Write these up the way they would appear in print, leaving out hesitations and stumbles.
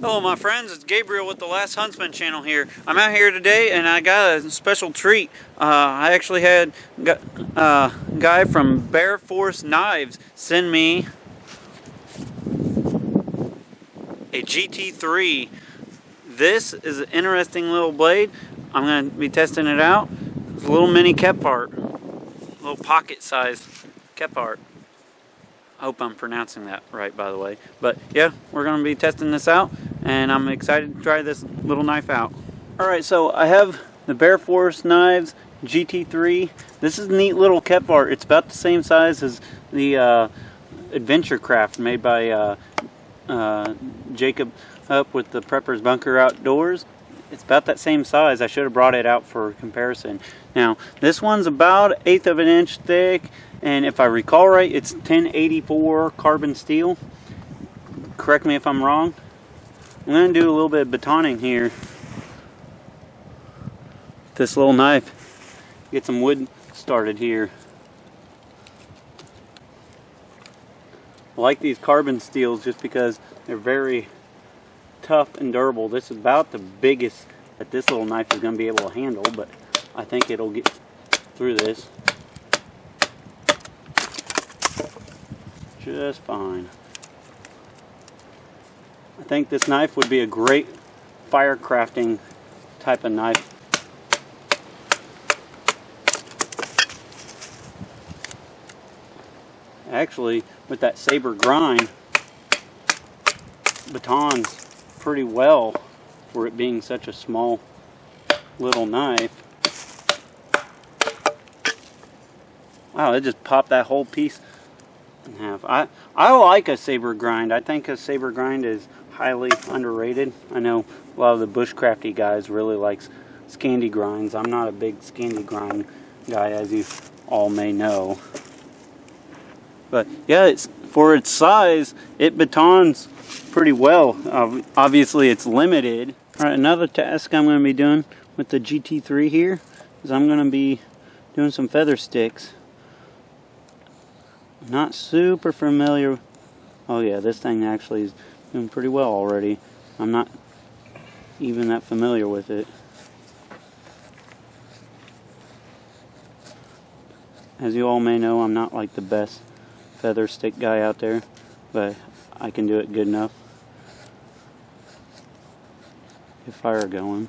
Hello my friends, it's Gabriel with the Last Huntsman channel here. I'm out here today and I got a special treat. I actually had a guy from Bear Forest Knives send me a GT3. This is an interesting little blade. I'm going to be testing it out. It's a little mini Kephart, little pocket sized Kephart. I hope I'm pronouncing that right, by the way. But yeah, we're going to be testing this out, and I'm excited to try this little knife out. Alright, so I have the Bear Forest Knives GT3. This is a neat little Kephart. It's about the same size as the Adventure Craft made by Jacob up with the Prepper's Bunker Outdoors. It's about that same size. I should have brought it out for comparison. Now, this one's about 1/8 of an inch thick, and if I recall right, it's 1084 carbon steel. Correct me if I'm wrong. I'm going to do a little bit of batoning here. This little knife. Get some wood started here. I like these carbon steels just because they're very tough and durable. This is about the biggest that this little knife is going to be able to handle, but I think it'll get through this just fine. I think this knife would be a great fire crafting type of knife. Actually, with that saber grind, batons pretty well for it being such a small little knife. Wow, it just popped that whole piece in half. I like a saber grind. I think a saber grind is highly underrated. I know a lot of the bushcrafty guys really likes Scandi grinds. I'm not a big Scandi grind guy, as you all may know. But yeah, for its size, it batons pretty well. Obviously it's limited. Alright, another task I'm going to be doing with the GT3 here is I'm going to be doing some feather sticks. Not super familiar. Oh yeah, this thing actually is doing pretty well already. I'm not even that familiar with it. As you all may know, I'm not like the best feather stick guy out there, but I can do it good enough. Get fire going.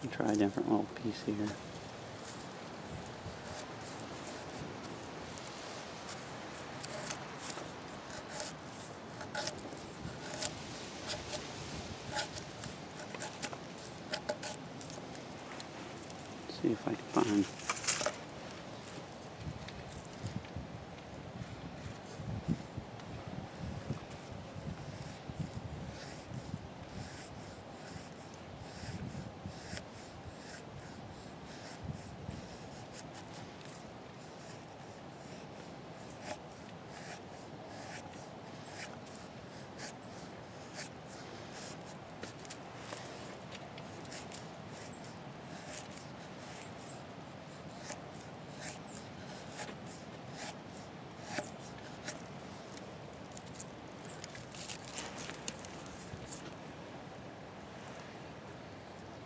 I'll try a different little piece here. See if I can find.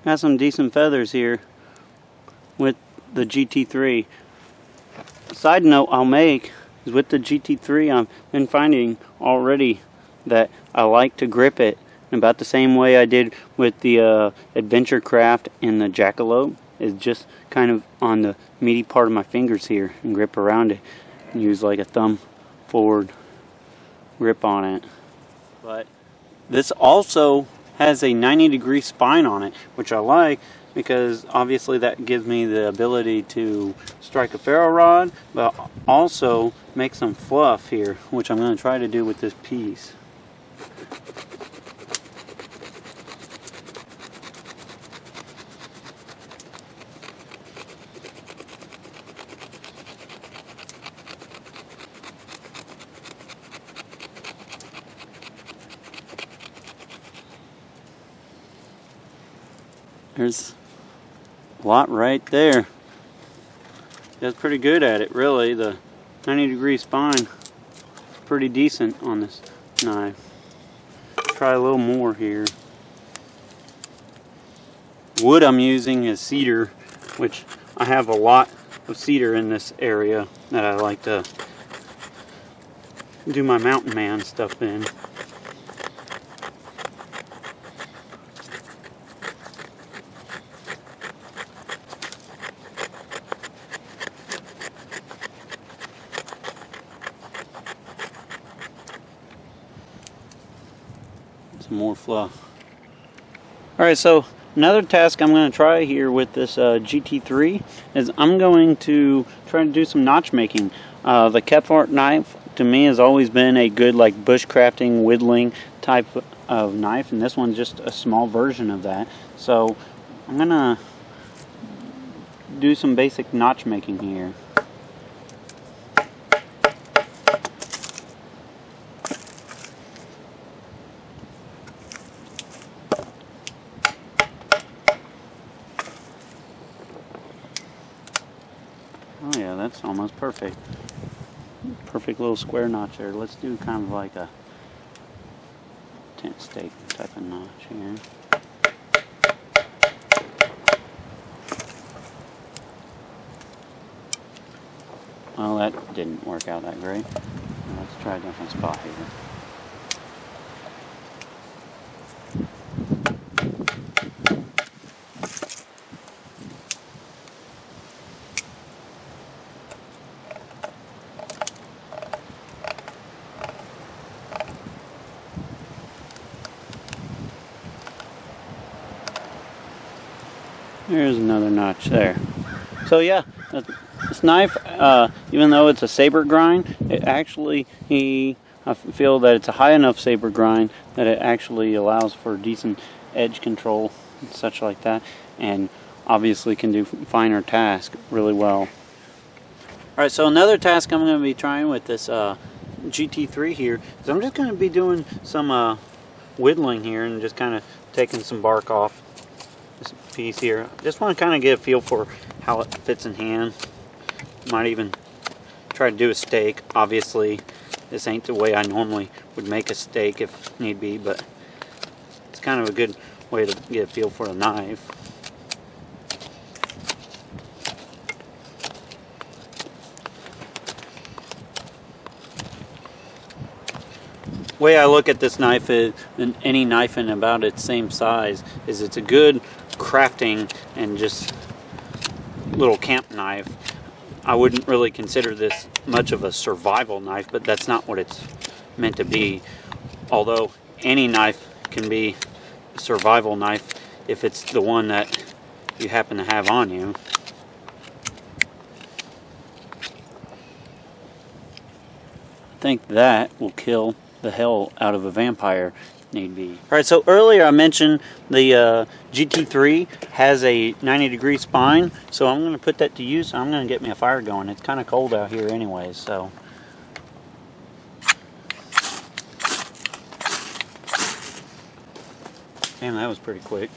Got some decent feathers here with the GT3. Side note I'll make is with the GT3, I've been finding already that I like to grip it in about the same way I did with the Adventure Craft and the Jackalope. Is just kind of on the meaty part of my fingers here and grip around it and use like a thumb forward grip on it. But this also has a 90-degree spine on it, which I like because obviously that gives me the ability to strike a ferro rod, but also make some fluff here, which I'm going to try to do with this piece. There's a lot right there. That's pretty good at it, really. The 90-degree spine, pretty decent on this this knife. Try a little more here. Wood I'm using is cedar, which I have a lot of cedar in this area that I like to do my mountain man stuff in. Some more fluff. Alright, so another task I'm going to try here with this GT3 is I'm going to try to do some notch making. The Kephart knife to me has always been a good like bushcrafting, whittling type of knife, and this one's just a small version of that. So I'm going to do some basic notch making here. Oh yeah, that's almost perfect. Perfect little square notch there. Let's do kind of like a tent stake type of notch here. Well, that didn't work out that great. Let's try a different spot here. There's another notch there. So yeah, this knife, even though it's a saber grind, it actually, I feel that it's a high enough saber grind that it actually allows for decent edge control and such like that, and obviously can do finer tasks really well. Alright, so another task I'm going to be trying with this GT3 here is I'm just going to be doing some whittling here and just kind of taking some bark off this piece here. Just want to kind of get a feel for how it fits in hand. Might even try to do a stake. Obviously this ain't the way I normally would make a stake if need be, but it's kind of a good way to get a feel for a knife. The way I look at this knife is, and any knife in about its same size, is it's a good crafting and just little camp knife. I wouldn't really consider this much of a survival knife, but that's not what it's meant to be. Although any knife can be a survival knife if it's the one that you happen to have on you. I think that will kill the hell out of a vampire need be. Alright, so earlier I mentioned the GT3 has a 90-degree spine, so I'm going to put that to use. I'm going to get me a fire going. It's kind of cold out here anyways, so. Damn, that was pretty quick.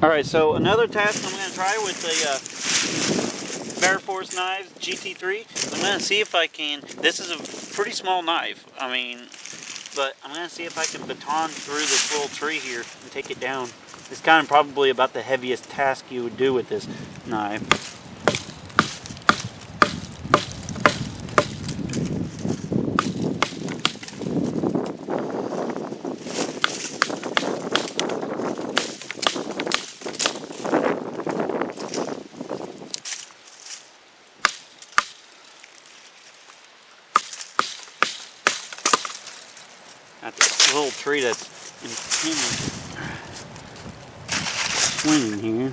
Alright, so another task I'm going to try with the Bear Forest Knives GT3. I'm going to see if I can, this is a pretty small knife, I mean, but I'm going to see if I can baton through this little tree here and take it down. It's kind of probably about the heaviest task you would do with this knife. at this little tree that's swinging here.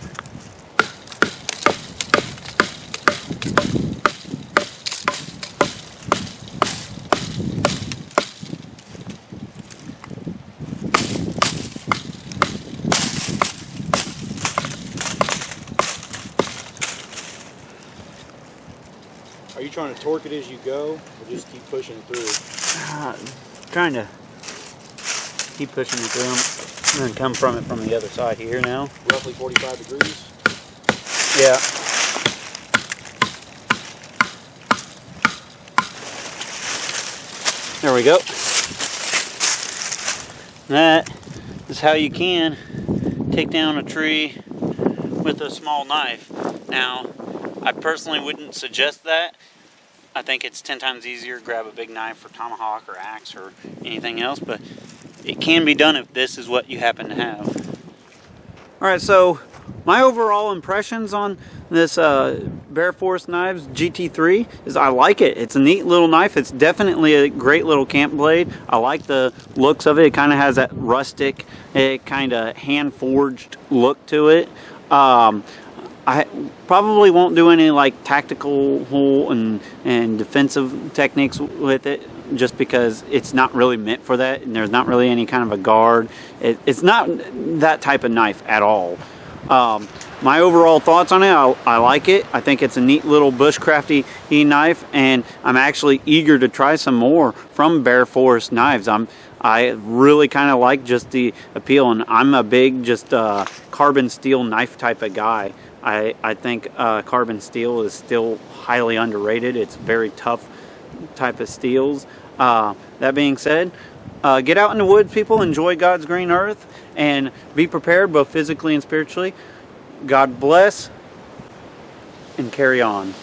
Are you trying to torque it as you go, or just keep pushing it through? Trying to keep pushing it through. I'm going to come from it from the other side here now. Roughly 45 degrees? Yeah. There we go. That is how you can take down a tree with a small knife. Now, I personally wouldn't suggest that. I think it's 10 times easier to grab a big knife for tomahawk or axe or anything else, but it can be done if this is what you happen to have. Alright, so my overall impressions on this Bear Forest Knives GT3 is I like it. It's a neat little knife. It's definitely a great little camp blade. I like the looks of it. It kind of has that rustic, kind of hand-forged look to it. I probably won't do any like tactical and defensive techniques with it, just because it's not really meant for that, and there's not really any kind of a guard. It's not that type of knife at all. My overall thoughts on it, I like it. I think it's a neat little bushcrafty knife, and I'm actually eager to try some more from Bear Forest Knives. I really kind of like just the appeal, and I'm a big just carbon steel knife type of guy. I think carbon steel is still highly underrated. It's very tough type of steels. That being said, get out in the woods, people. Enjoy God's green earth and be prepared both physically and spiritually. God bless and carry on.